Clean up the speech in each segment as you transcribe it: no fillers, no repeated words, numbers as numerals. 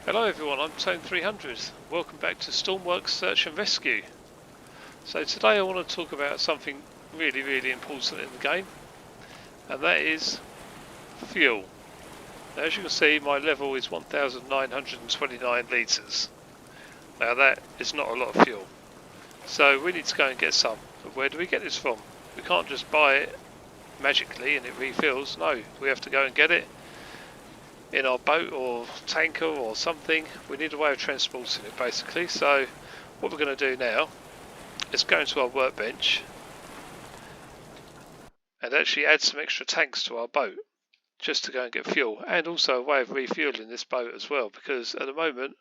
Hello everyone, I'm Tone 300. Welcome back to Stormworks Search and Rescue. So today I want to talk about something really important in the game, and that is fuel. Now, as you can see, my level is 1929 litres. Now that is not a lot of fuel, so we need to go and get some. But where do we get this from? We can't just buy it magically and it refills. No, we have to go and get it in our boat or tanker or something. We need a way of transporting it basically. So what we're going to do now is go into our workbench and actually add some extra tanks to our boat just to go and get fuel, and also a way of refueling this boat as well, because at the moment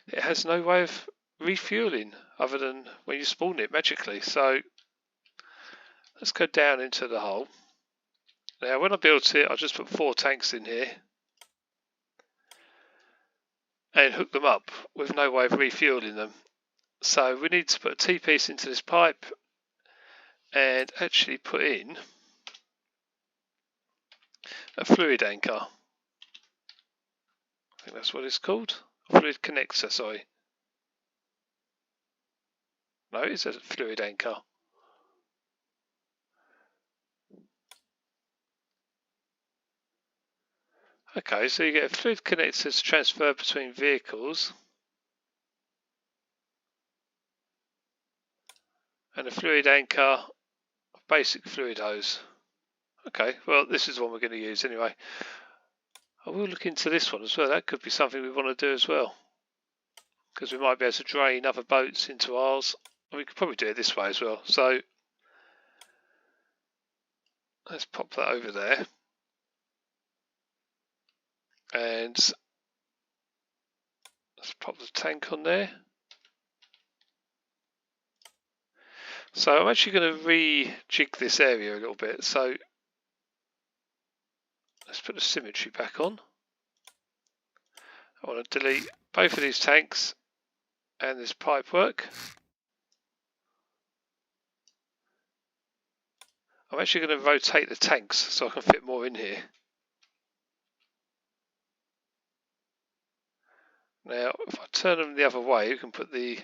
it has no way of refueling other than when you spawn it magically. So let's go down into the hole. Now when I built it I just put 4 tanks in here and hook them up with no way of refueling them. So we need to put a T-piece into this pipe and actually put in a fluid anchor. I think that's what it's called. Fluid connector, sorry. No, it's a fluid anchor. Okay, so you get a fluid connector to transfer between vehicles and a fluid anchor, basic fluid hose. Okay, well this is the one we're going to use anyway. I will look into this one as well. That could be something we want to do as well, because we might be able to drain other boats into ours. We could probably do it this way as well. So let's pop that over there, and let's pop the tank on there. So I'm actually going to rejig this area a little bit. So let's put the symmetry back on. I want to delete both of these tanks and this pipe work. I'm actually going to rotate the tanks so I can fit more in here. Now if I turn them the other way, we can put the...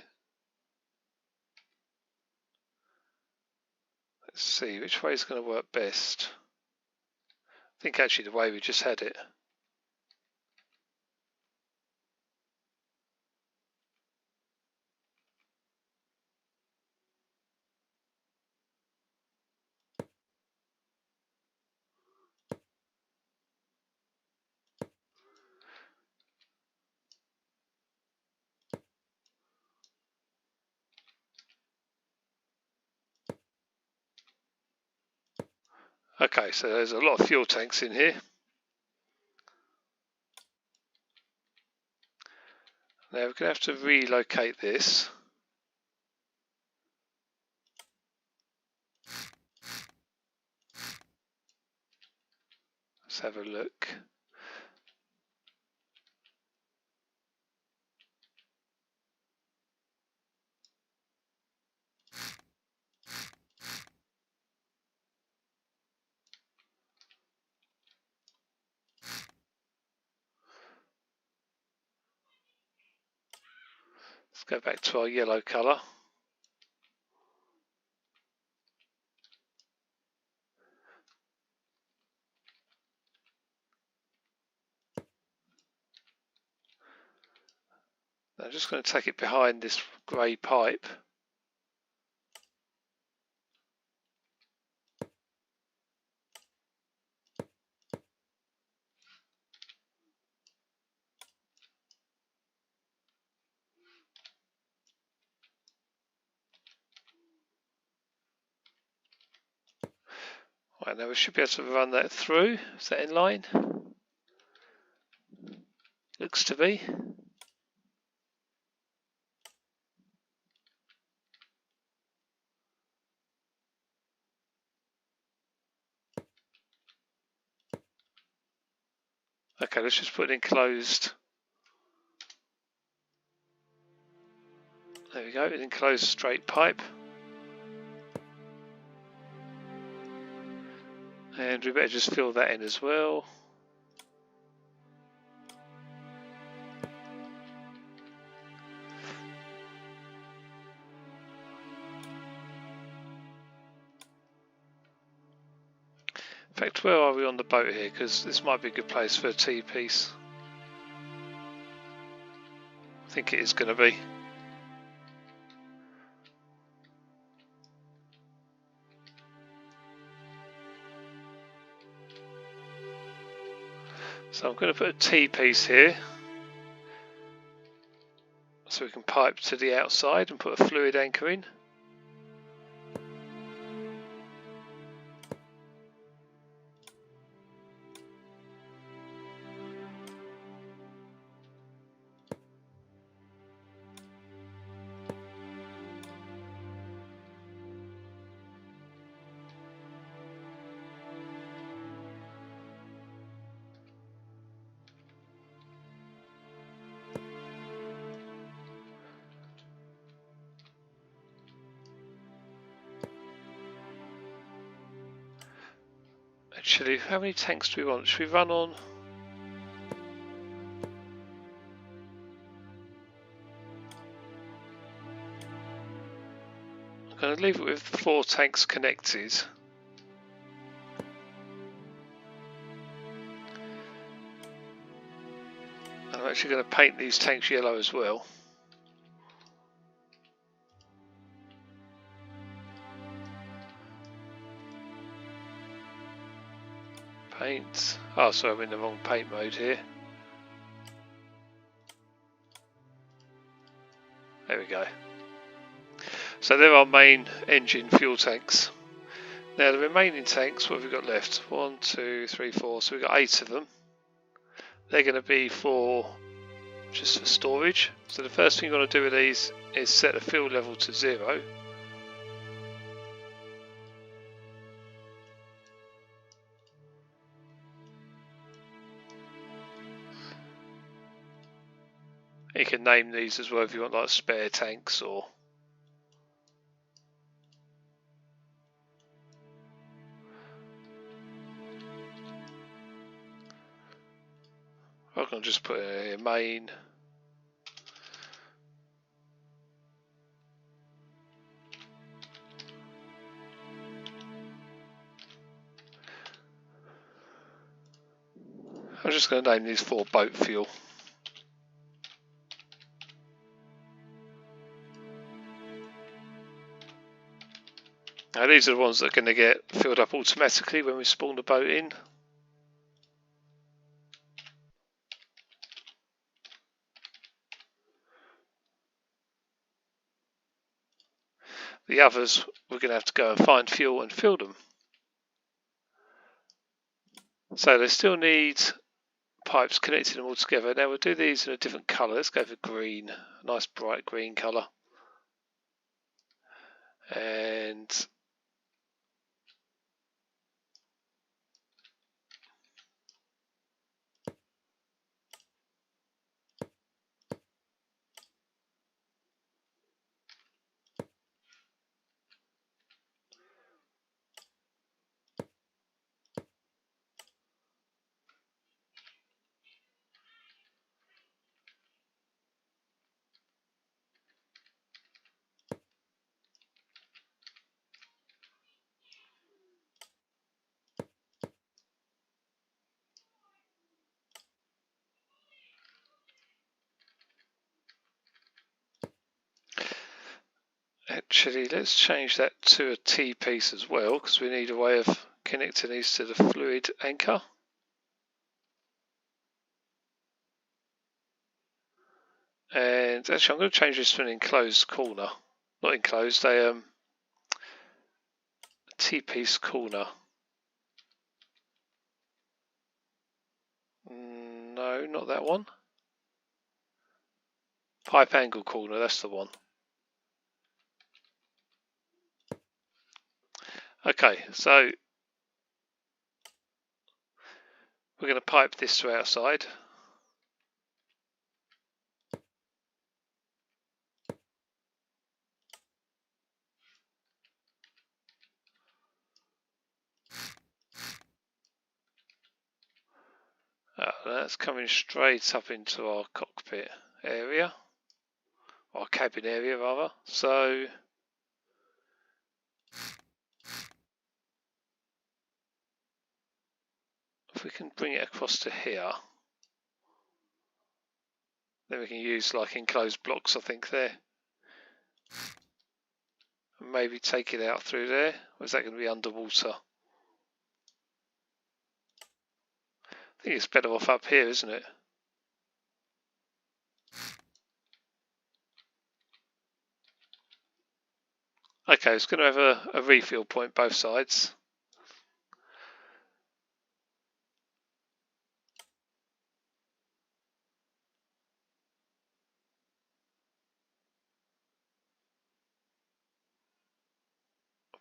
Let's see, which way is going to work best? I think actually the way we just had it. Okay, so there's a lot of fuel tanks in here. Now we're going to have to relocate this. Let's have a look. Let's go back to our yellow colour. I'm just going to take it behind this grey pipe. Right, now we should be able to run that through. Is that in line? Looks to be. Okay, let's just put it in closed. There we go, an enclosed straight pipe. And we better just fill that in as well. In fact, where are we on the boat here? Because this might be a good place for a T-piece. I think it is going to be. So I'm going to put a T-piece here, so we can pipe to the outside and put a fluid anchor in. Actually, how many tanks do we want? Should we run on? I'm going to leave it with 4 tanks connected. I'm actually going to paint these tanks yellow as well. Paint. Oh, sorry, I'm in the wrong paint mode here. There we go. So they're our main engine fuel tanks. Now the remaining tanks, what have we got left? 1, 2, 3, 4. So we've got 8 of them. They're going to be just for storage. So the first thing you want to do with these is set the fuel level to 0. You can name these as well if you want, like spare tanks or I can just put a main. I'm just going to name these 4 boat fuel. Now these are the ones that are going to get filled up automatically when we spawn the boat in. The others, we're going to have to go and find fuel and fill them. So they still need pipes connecting them all together. Now we'll do these in a different colour. Let's go for green, a nice bright green colour. And actually, let's change that to a T-piece as well, because we need a way of connecting these to the fluid anchor. And actually, I'm going to change this to an enclosed corner. Not enclosed, a T-piece corner. No, not that one. Pipe angle corner, that's the one. Okay, so we're going to pipe this to outside. That's coming straight up into our cockpit area, or cabin area rather. So If we can bring it across to here, then we can use like enclosed blocks, I think, there. And maybe take it out through there. Or is that going to be underwater? I think it's better off up here, isn't it? Okay, it's going to have a refill point both sides.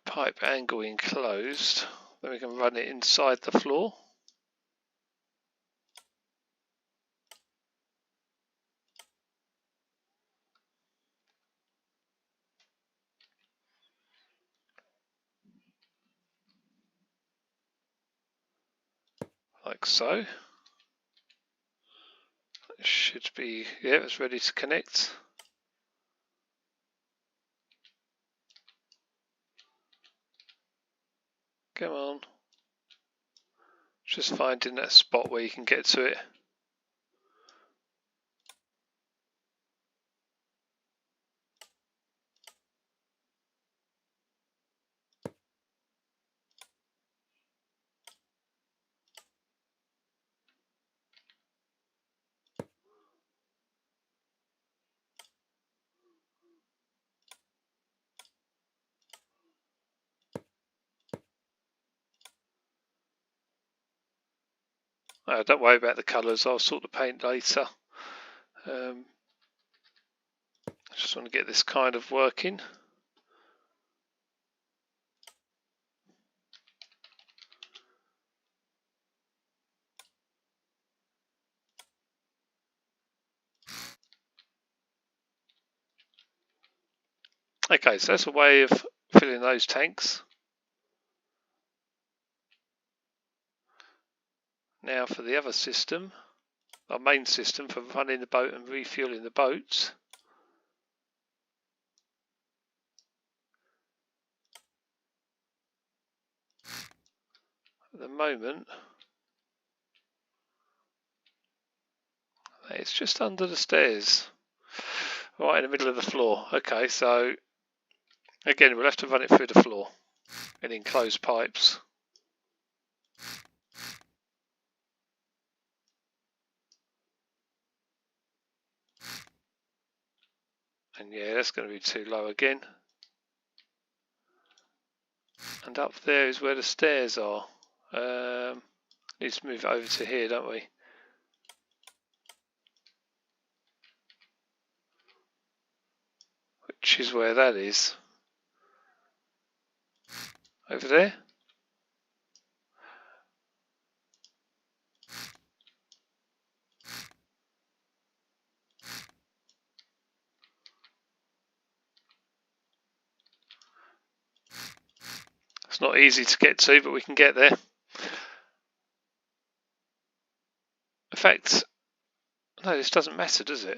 Pipe angle enclosed. Then we can run it inside the floor. Like so. It should be, yeah, it's ready to connect. Come on. Just finding that spot where you can get to it. Don't worry about the colours, I'll sort the paint later. I just want to get this kind of working. Okay, so that's a way of filling those tanks. Now for the other system, our main system for running the boat and refueling the boats. At the moment, it's just under the stairs, right in the middle of the floor. Okay, so again, we'll have to run it through the floor in enclosed pipes. And yeah, that's going to be too low again. And up there is where the stairs are. Need to move it over to here, don't we? Which is where that is. Over there. It's not easy to get to, but we can get there. In fact, no, this doesn't matter, does it?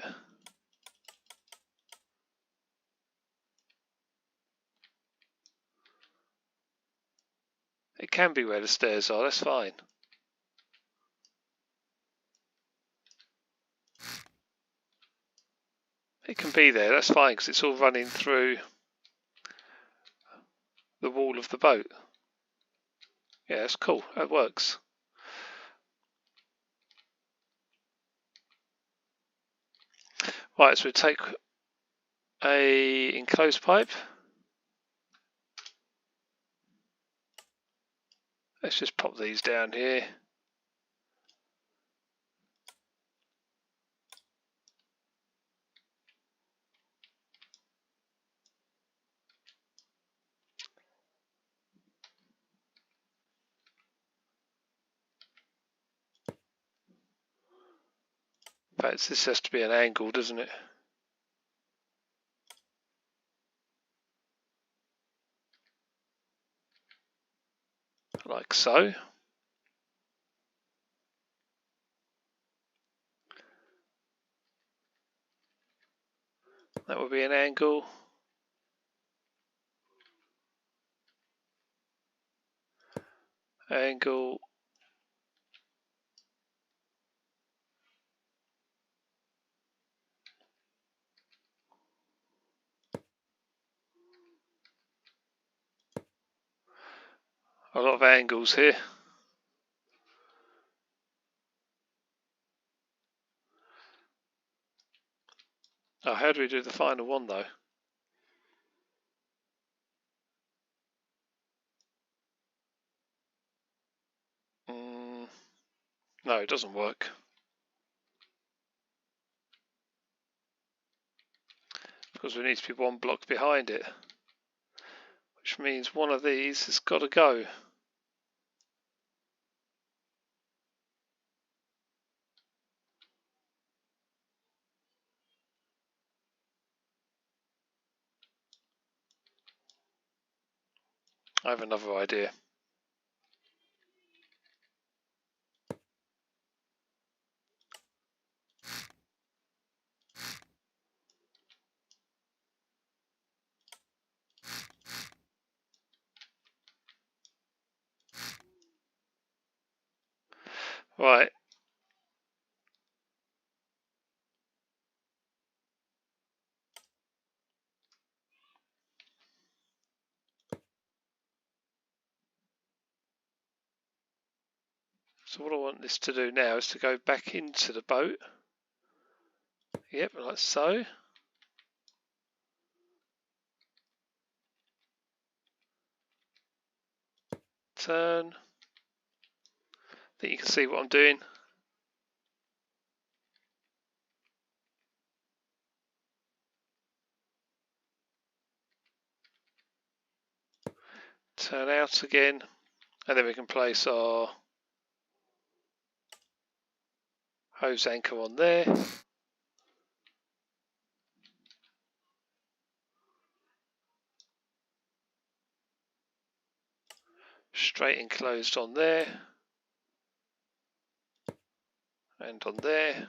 It can be where the stairs are, that's fine. It can be there, that's fine, because it's all running through the wall of the boat. Yeah, that's cool, that works. Right, so we take a enclosed pipe. Let's just pop these down here. In fact, this has to be an angle, doesn't it? Like so. That would be an angle. Angle. A lot of angles here. Oh, how do we do the final one though? No, it doesn't work. Because we need to be one block behind it. Which means one of these has got to go. I have another idea. Right. So what I want this to do now is to go back into the boat. Yep, like so. Turn. I think you can see what I'm doing. Turn out again. And then we can place our hose anchor on there. Straight enclosed on there. And on there.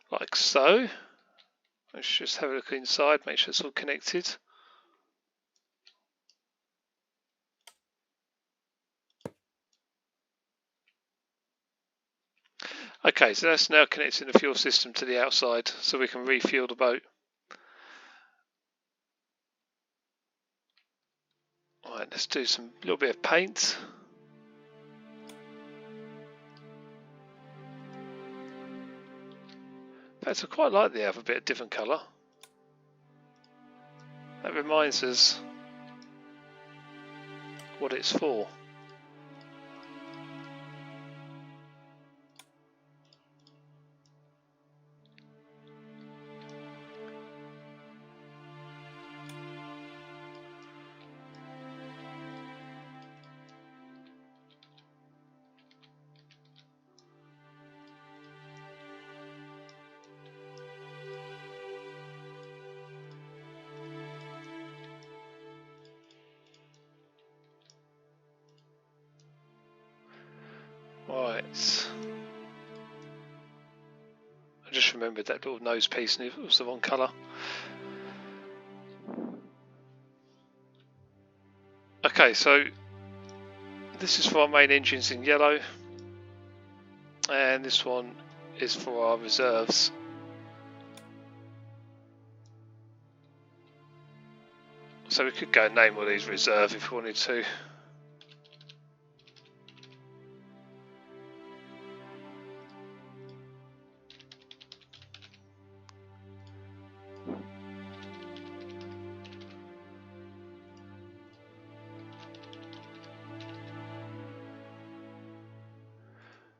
Like so. Let's just have a look inside, make sure it's all connected. Okay, so that's now connecting the fuel system to the outside so we can refuel the boat. Right, let's do some little bit of paint. In fact, I quite like the other bit of different colour. That reminds us what it's for. Right. I just remembered that little nose piece and it was the wrong colour. Okay, so this is for our main engines in yellow. And this one is for our reserves. So we could go and name all these reserve if we wanted to.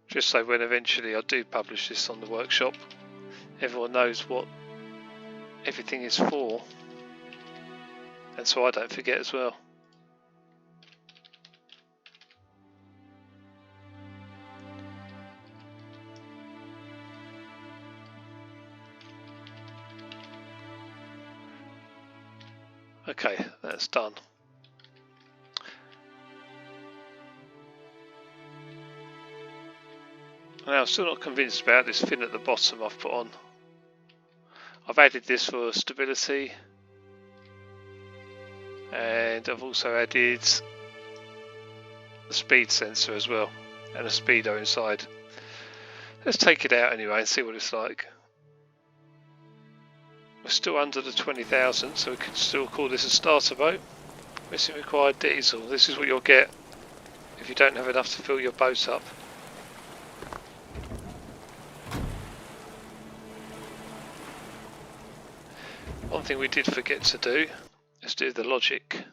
Just so when eventually I do publish this on the workshop, everyone knows what everything is for, and so I don't forget as well. Okay, that's done. Now, I'm still not convinced about this fin at the bottom I've put on. I've added this for stability, and I've also added the speed sensor as well, and a speedo inside. Let's take it out anyway and see what it's like. We're still under the 20,000, so we could still call this a starter boat. Missing required diesel. This is what you'll get if you don't have enough to fill your boat up. One thing we did forget to do is do the logic.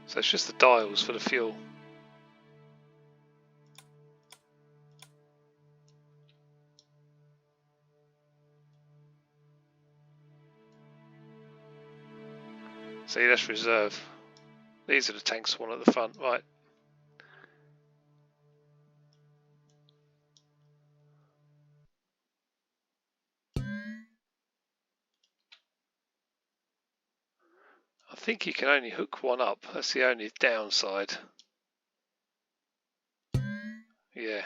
So it's just the dials for the fuel. See, that's reserve. These are the tanks, one at the front, right. I think you can only hook one up, that's the only downside. Yeah.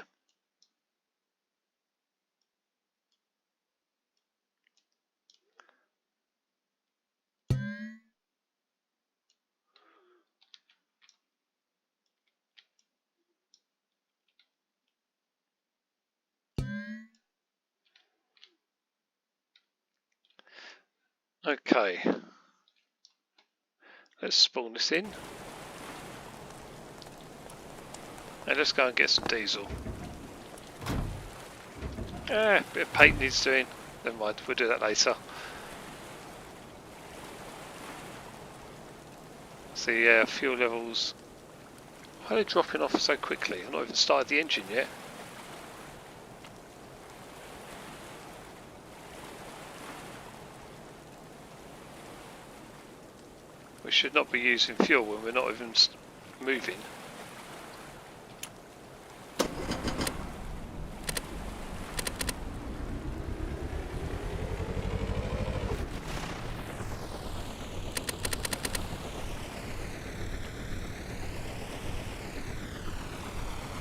Okay. Let's spawn this in. And let's go and get some diesel. A bit of paint needs doing. Never mind, we'll do that later. See, fuel levels. Why are they dropping off so quickly? I've not even started the engine yet. We should not be using fuel when we're not even moving.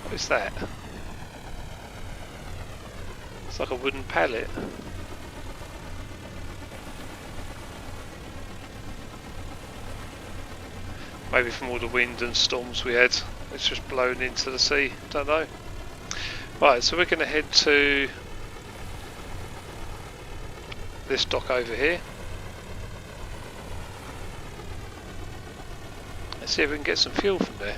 What is that? It's like a wooden pallet. Maybe from all the wind and storms we had, it's just blown into the sea, don't know. Right, so we're going to head to this dock over here. Let's see if we can get some fuel from there.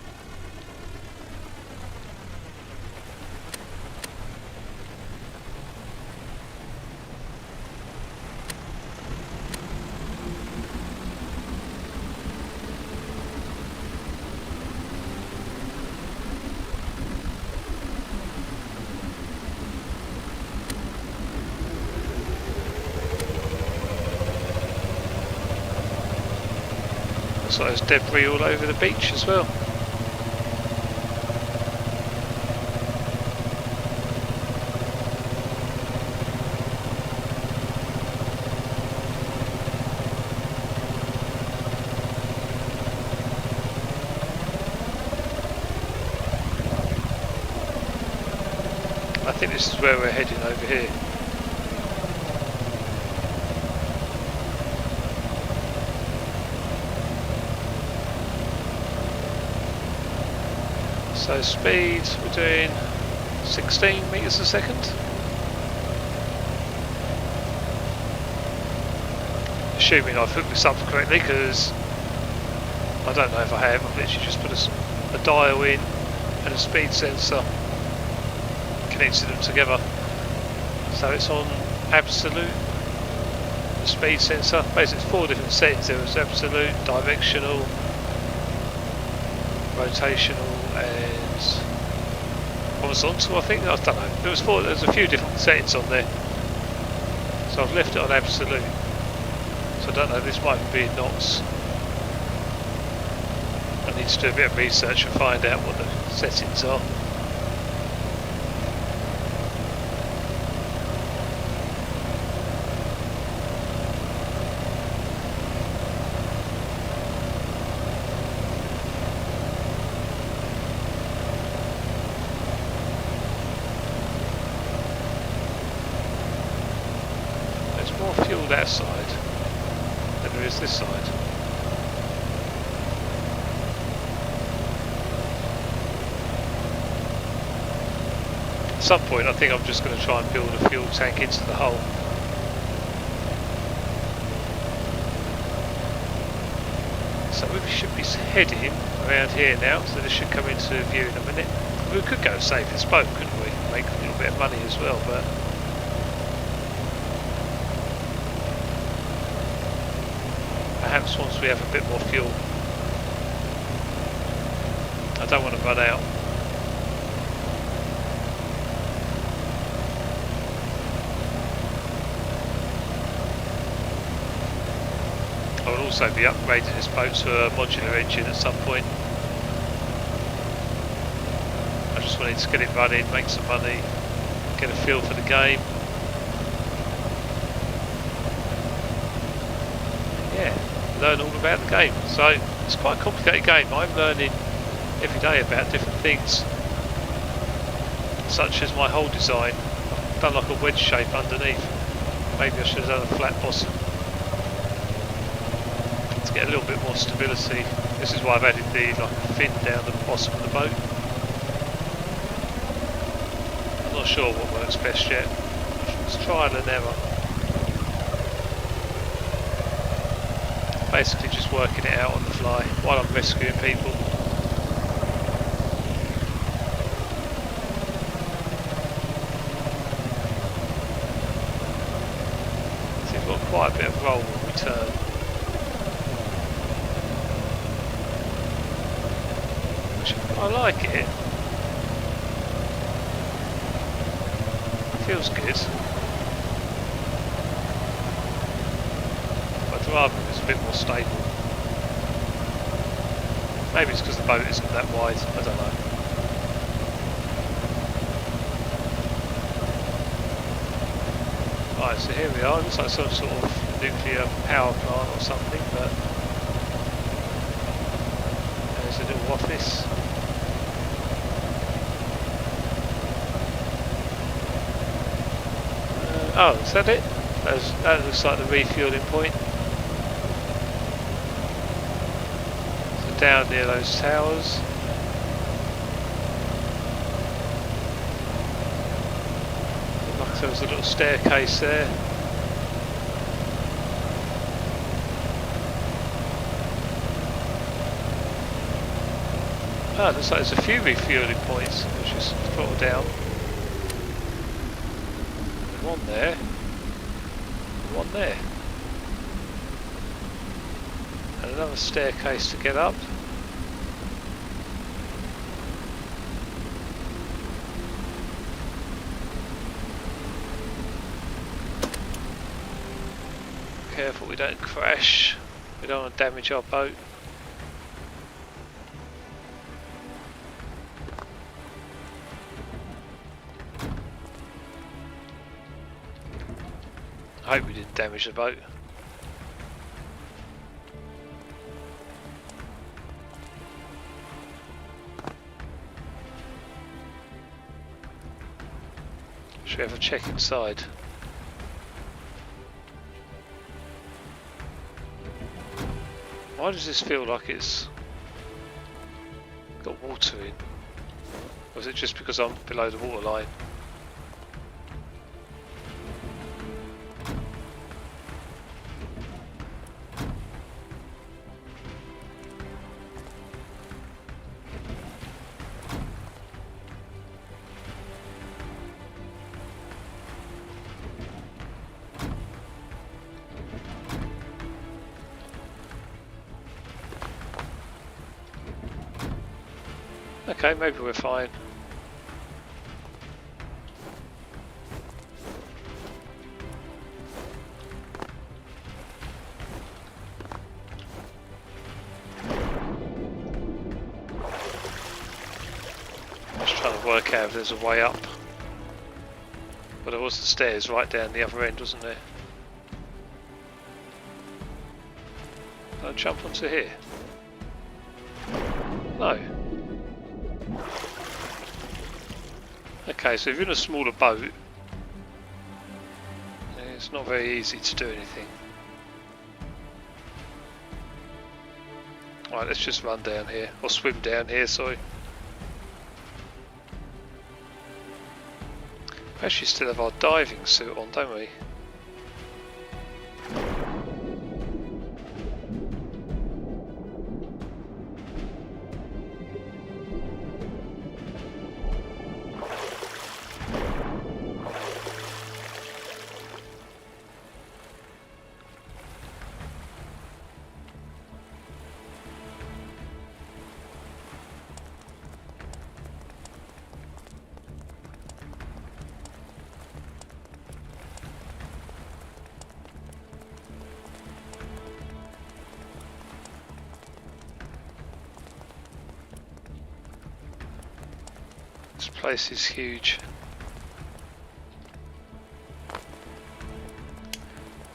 So there's debris all over the beach as well. I think this is where we're heading over here. So speed, we're doing 16 meters a second. Assuming I've hooked this up correctly, because I don't know if I have. I've literally just put a dial in and a speed sensor, connected them together. So it's on absolute, the speed sensor. Basically it's 4 different settings. There was absolute, directional, rotational, and horizontal, I think. I don't know. There's a few different settings on there. So I've left it on absolute. So I don't know, this might be in knots. I need to do a bit of research and find out what the settings are. Fuel that side than there is this side. At some point I think I'm just going to try and build a fuel tank into the hull. So we should be heading around here now, so this should come into view in a minute. We could go and save this boat, couldn't we? Make a little bit of money as well, but perhaps once we have a bit more fuel. I don't want to run out. I will also be upgrading this boat to a modular engine at some point. I just wanted to get it running, make some money, get a feel for the game. Yeah, learn all about the game. So it's quite a complicated game. I'm learning every day about different things, such as my hull design. I've done like a wedge shape underneath. Maybe I should have done a flat bottom to get a little bit more stability. This is why I've added the like fin down the bottom of the boat. I'm not sure what works best yet. It's trial and error. Basically just working it out on the fly while I'm rescuing people. So you've got quite a bit of roll when we turn. Which I like it. Feels good. I'd rather it was a bit more stable. Maybe it's because the boat isn't that wide, I don't know. Right, so here we are, it looks like some sort of nuclear power plant or something, but there's a little office. Oh, is that it? That looks like the refueling point. So down near those towers. Looked like there was a little staircase there. Oh, looks like there's a few refueling points. Let's just throttle down. One there. One there. And another staircase to get up. Careful we don't crash. We don't want to damage our boat. I hope we didn't damage the boat. Should we have a check inside? Why does this feel like it's got water in? Or is it just because I'm below the water line? Okay, maybe we're fine. Just trying to work out if there's a way up. But there was the stairs right down the other end, wasn't there? Don't jump onto here. No. Okay, so if you're in a smaller boat, it's not very easy to do anything. Right, let's just run down here, or swim down here, sorry. We actually still have our diving suit on, don't we? This place is huge.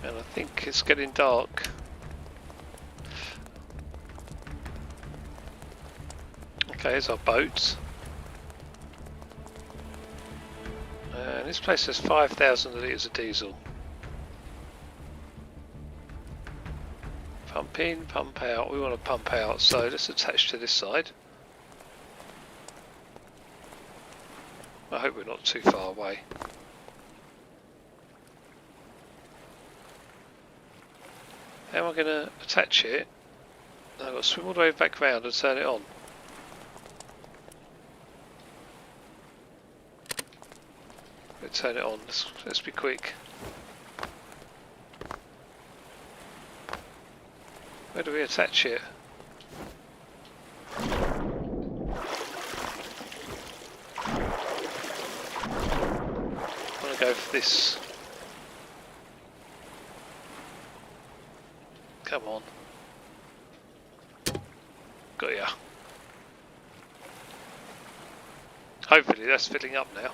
And I think it's getting dark. Okay, here's our boat. And this place has 5,000 litres of diesel. Pump in, pump out. We want to pump out, so let's attach to this side. I hope we're not too far away. How am I going to attach it? I've got to swim all the way back round and turn it on. Let's turn it on. Let's be quick. Where do we attach it? I'm going to go for this. Come on. Got ya. Hopefully that's filling up now.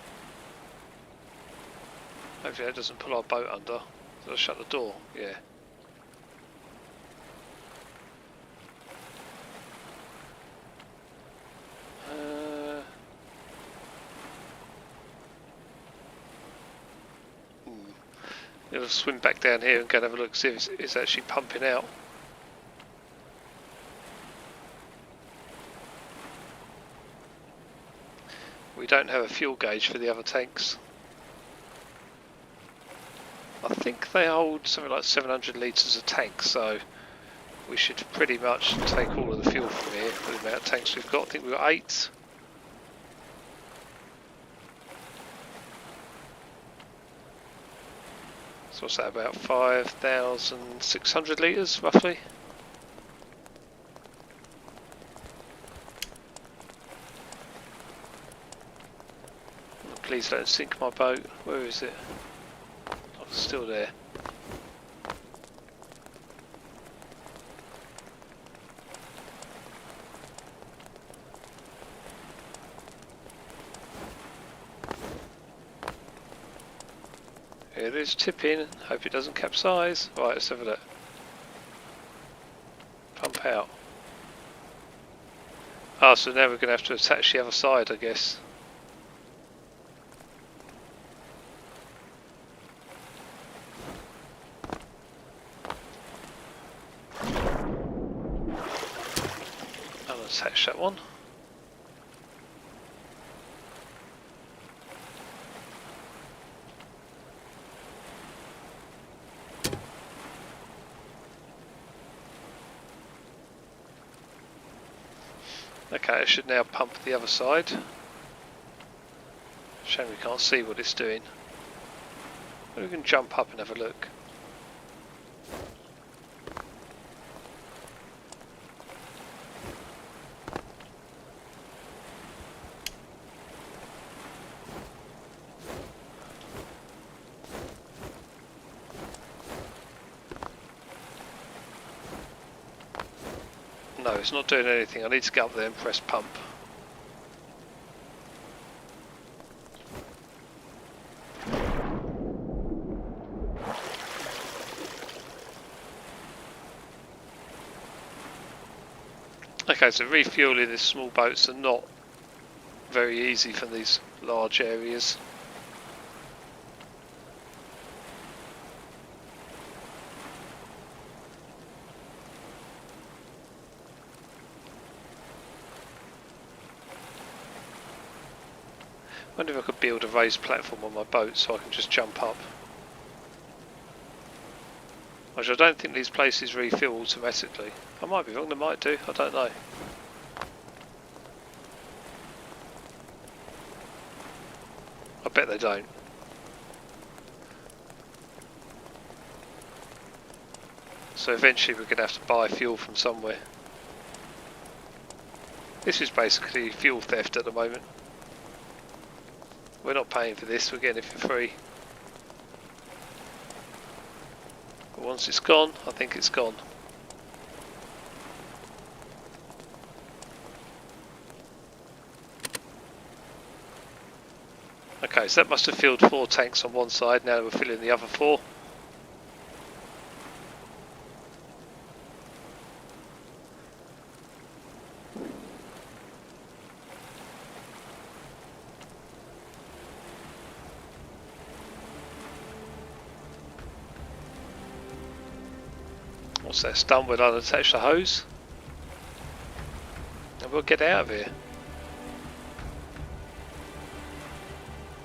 Hopefully that doesn't pull our boat under. So I'll shut the door. Yeah. I'll swim back down here and go and have a look, see if it's actually pumping out. We don't have a fuel gauge for the other tanks. I think they hold something like 700 litres a tank, so we should pretty much take all of the fuel from here for the amount of tanks we've got. I think we've got 8. So what's that, about 5,600 litres roughly? Please don't sink my boat. Where is it? Oh, it's still there. Here it is, tipping. Hope it doesn't capsize. Right, let's have a look. Pump out. Ah, so now we're going to have to attach the other side, I guess. I'll attach that one. Okay, it should now pump the other side. Shame we can't see what it's doing. Maybe we can jump up and have a look. No, it's not doing anything. I need to get up there and press pump. Okay, so refueling these small boats are not very easy from these large areas. wonder if I could build a raised platform on my boat so I can just jump up. Which I don't think these places refill automatically. I might be wrong, they might do, I don't know. I bet they don't. So eventually we're going to have to buy fuel from somewhere. This is basically fuel theft at the moment. We're not paying for this, we're getting it for free. But once it's gone, I think it's gone. Okay, so that must have filled 4 tanks on one side, now we're filling the other 4. Once that's done, we'll unattach the hose and we'll get out of here.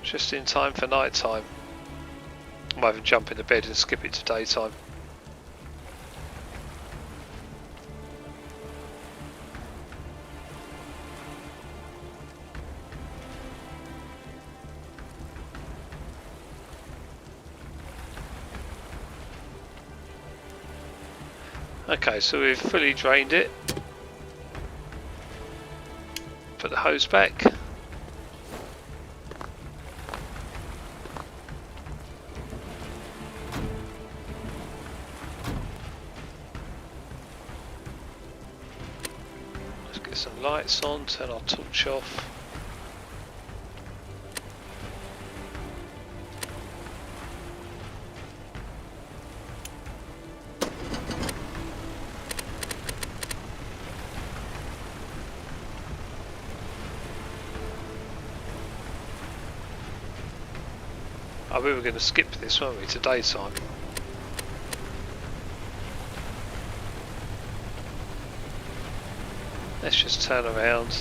Just in time for night time. I might even jump into bed and skip it to daytime. Okay, so we've fully drained it. Put the hose back. Let's get some lights on, turn our torch off. Oh, we were going to skip this, weren't we, to daytime? Let's just turn around.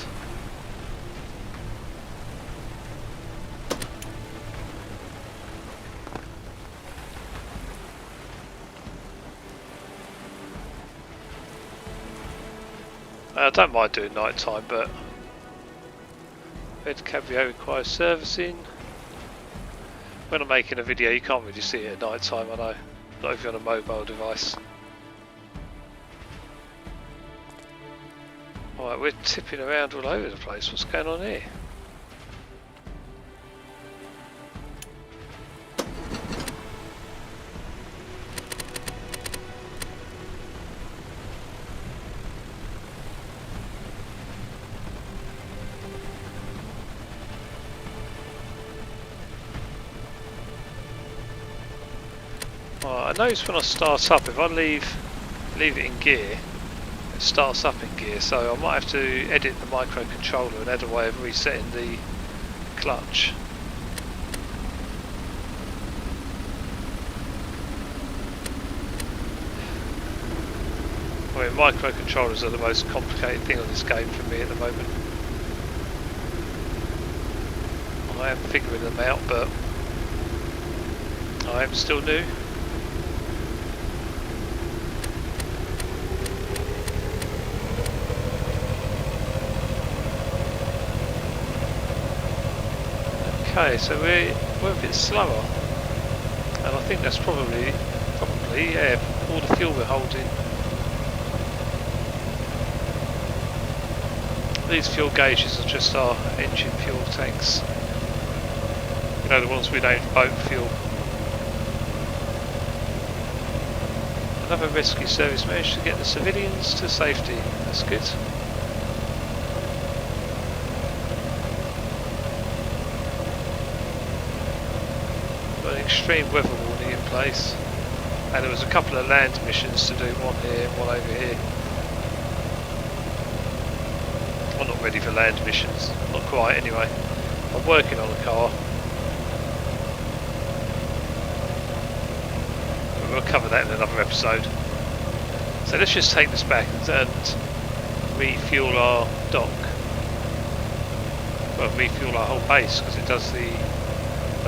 I don't mind doing night time, but red caviar requires servicing. When I'm making a video you can't really see it at night time, I know, not if you're on a mobile device. Alright, we're tipping around all over the place, what's going on here? I notice when I start up, if I leave it in gear, it starts up in gear, so I might have to edit the microcontroller and add a way of resetting the clutch. I mean, microcontrollers are the most complicated thing on this game for me at the moment. I am figuring them out, but I am still new. Okay, so we're a bit slower, and I think that's probably yeah, all the fuel we're holding. These fuel gauges are just our engine fuel tanks. You know, the ones we named boat fuel. Another rescue service managed to get the civilians to safety. That's good. Got an extreme weather warning in place, and there was a couple of land missions to do, one here and one over here. I'm not ready for land missions, not quite anyway. I'm working on a car. We'll cover that in another episode. So let's just take this back and refuel our dock. well, refuel our whole base because it does the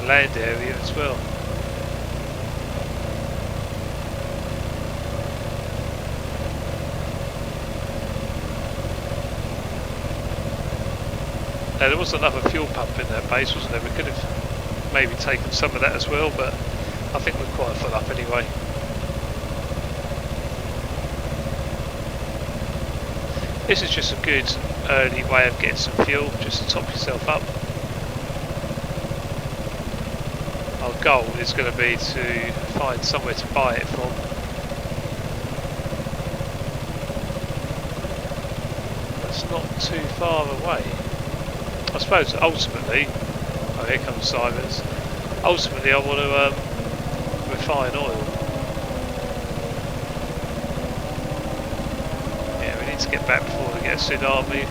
land area as well. Now there was another fuel pump in that base, wasn't there? We could have maybe taken some of that as well, but I think we're quite full up anyway. This is just a good early way of getting some fuel, just to top yourself up. Our goal is going to be to find somewhere to buy it from. That's not too far away. I suppose ultimately, oh here comes Simons, ultimately I want to refine oil. Yeah, we need to get back before we get a tsunami.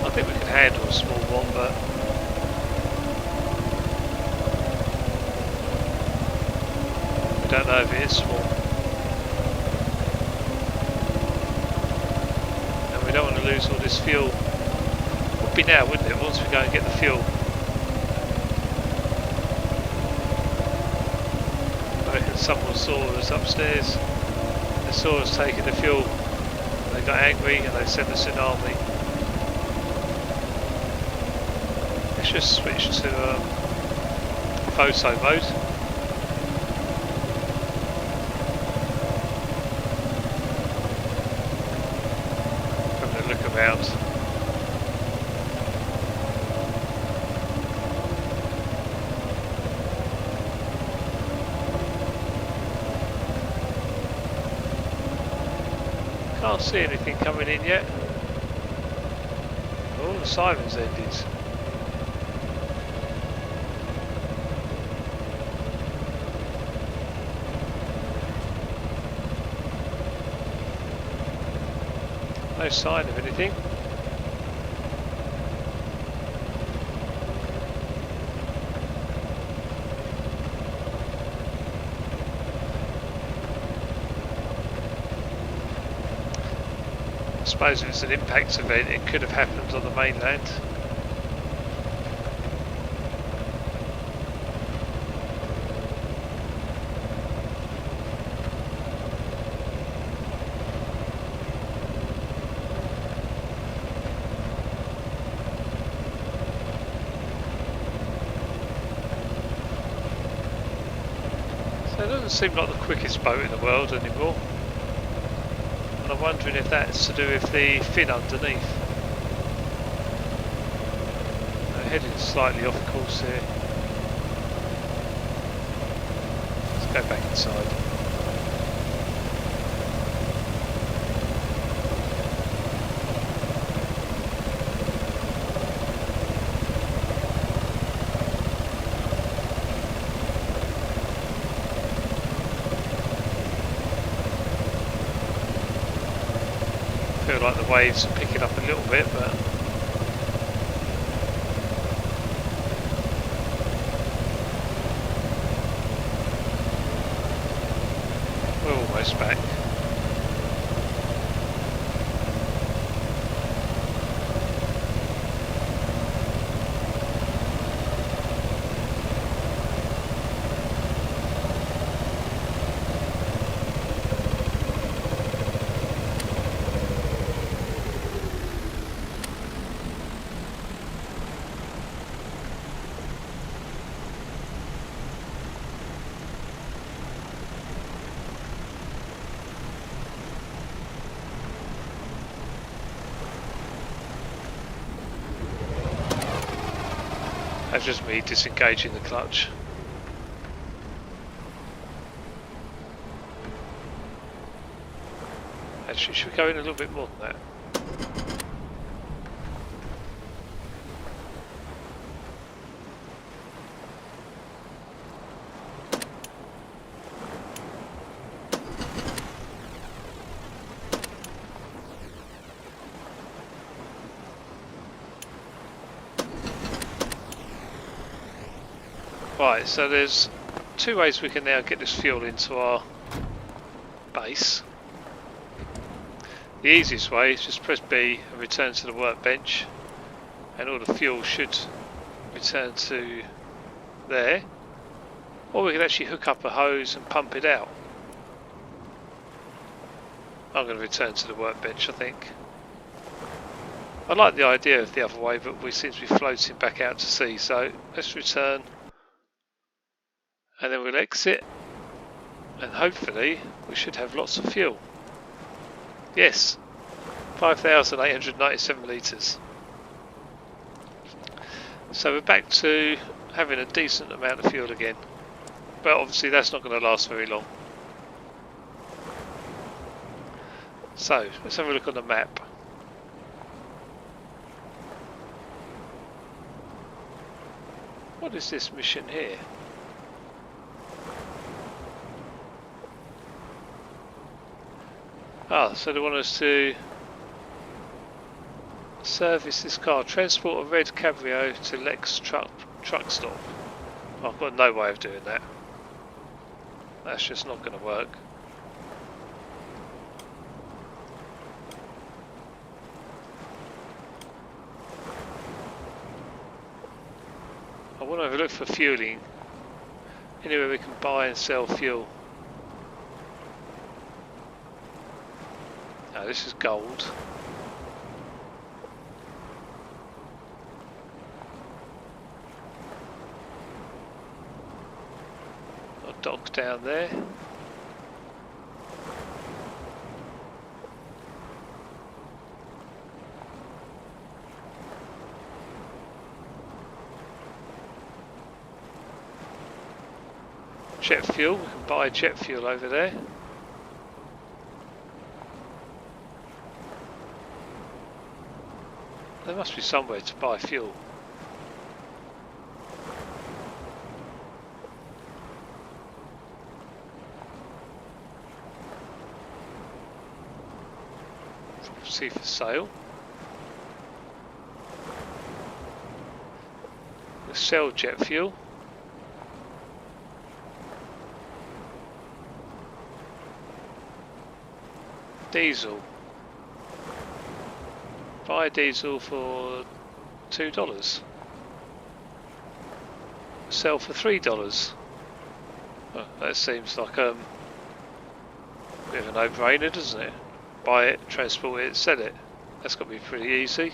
I think we can handle a small one, but we don't know if it is small. We don't want to lose all this fuel. Would be now, wouldn't it, once we go and get the fuel. I reckon someone saw us upstairs. They saw us taking the fuel. They got angry and they sent a tsunami. Let's just switch to photo mode. Look around. Can't see anything coming in yet. Oh, the siren's ended. No sign of anything. I suppose if it's an impact event, it could have happened on the mainland. It doesn't seem like the quickest boat in the world anymore, and I'm wondering if that's to do with the fin underneath. We're heading slightly off course here. Let's go back inside. I feel like the waves are picking up a little bit, but we're almost back. That's just me disengaging the clutch. Actually, should we go in a little bit more than that? Right, so there's two ways we can now get this fuel into our base. The easiest way is just press B and return to the workbench, and all the fuel should return to there. Or we could actually hook up a hose and pump it out. I'm going to return to the workbench, I think. I like the idea of the other way, but we seem to be floating back out to sea, so let's return and then we'll exit, and hopefully we should have lots of fuel. Yes, 5,897 litres. So we're back to having a decent amount of fuel again, but obviously that's not going to last very long. So let's have a look on the map. What is this mission here? Ah, so they want us to service this car, transport a red Cabrio to Lex truck stop. I've got no way of doing that. That's just not going to work. I want to have a look for fueling. Anywhere we can buy and sell fuel. No, this is gold. A dock down there. Jet fuel, we can buy jet fuel over there. There must be somewhere to buy fuel. Property for sale. Let's sell jet fuel. Diesel. Buy diesel for $2. Sell for $3. Well, that seems like a bit of a no-brainer, doesn't it? Buy it, transport it, sell it. That's got to be pretty easy.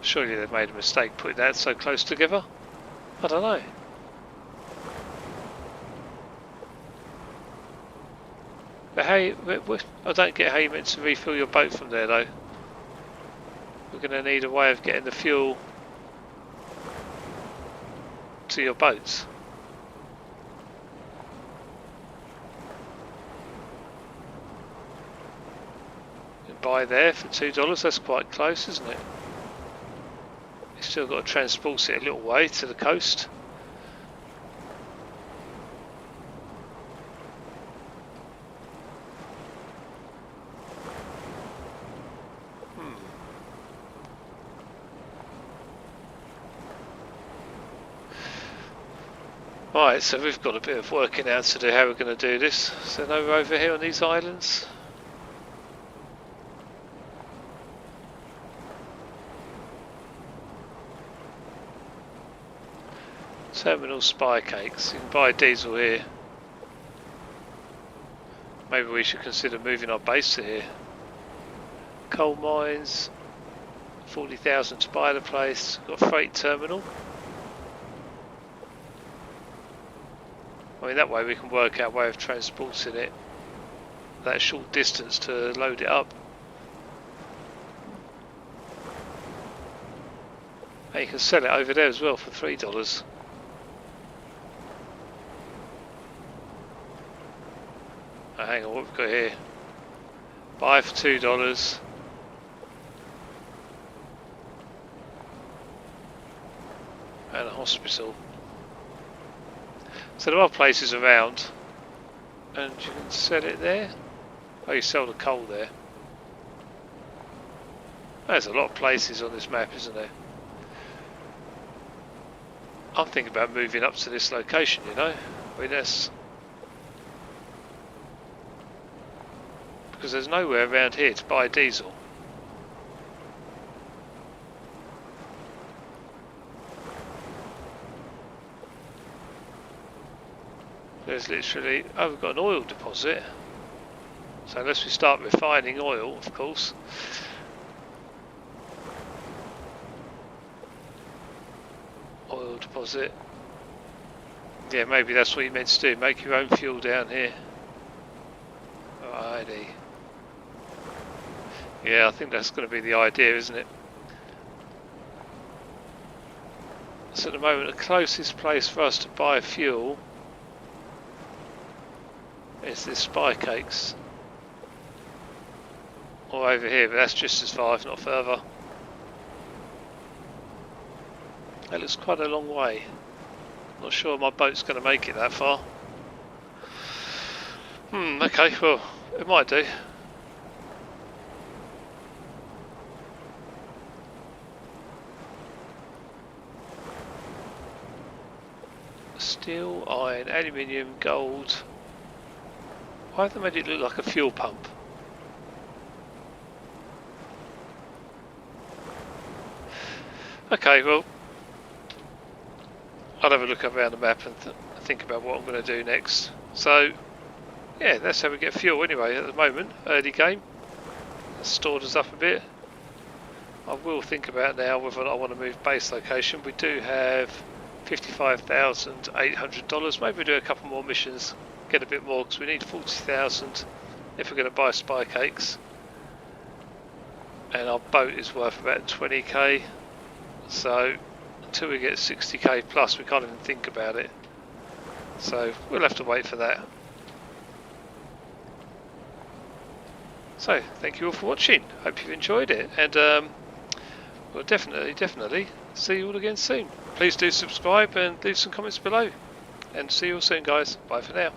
Surely they've made a mistake putting that so close together. I don't know. But hey, I don't get how you meant to refill your boat from there though. We're going to need a way of getting the fuel to your boats. You buy there for $2, that's quite close, isn't it? You've still got to transport it a little way to the coast. Right, so we've got a bit of working out to do how we're going to do this. So now we're over here on these islands. Terminal spy cakes. You can buy diesel here. Maybe we should consider moving our base to here. Coal mines. 40,000 to buy the place. Got a freight terminal. I mean, that way we can work out a way of transporting it that short distance to load it up. And you can sell it over there as well for $3. Oh, hang on, what we've got here? Buy for $2. And a hospital. So there are places around, and you can sell it there. Oh, you sell the coal there. There's a lot of places on this map, isn't there? I'm thinking about moving up to this location, you know. I mean, that's because there's nowhere around here to buy diesel. There's literally, oh, we've got an oil deposit. So unless we start refining oil, of course. Oil deposit. Yeah, maybe that's what you meant to do, make your own fuel down here. Alrighty. Yeah, I think that's going to be the idea, isn't it? So at the moment, the closest place for us to buy fuel is this Spy Cakes. Or over here, but that's just as far, if not further. That looks quite a long way. Not sure my boat's going to make it that far. Okay, well, it might do. Steel, iron, aluminium, gold. Why have they made it look like a fuel pump? Okay, well, I'll have a look around the map and think about what I'm going to do next. So, yeah, that's how we get fuel anyway at the moment, early game. It's stored us up a bit. I will think about now whether I want to move base location. We do have $55,800. Maybe we'll do a couple more missions, get a bit more, because we need 40,000 if we're going to buy Spy Cakes. And our boat is worth about 20k. So until we get 60k plus, we can't even think about it. So we'll have to wait for that. So thank you all for watching. Hope you've enjoyed it, and we'll definitely see you all again soon. Please do subscribe and leave some comments below. And see you all soon, guys. Bye for now.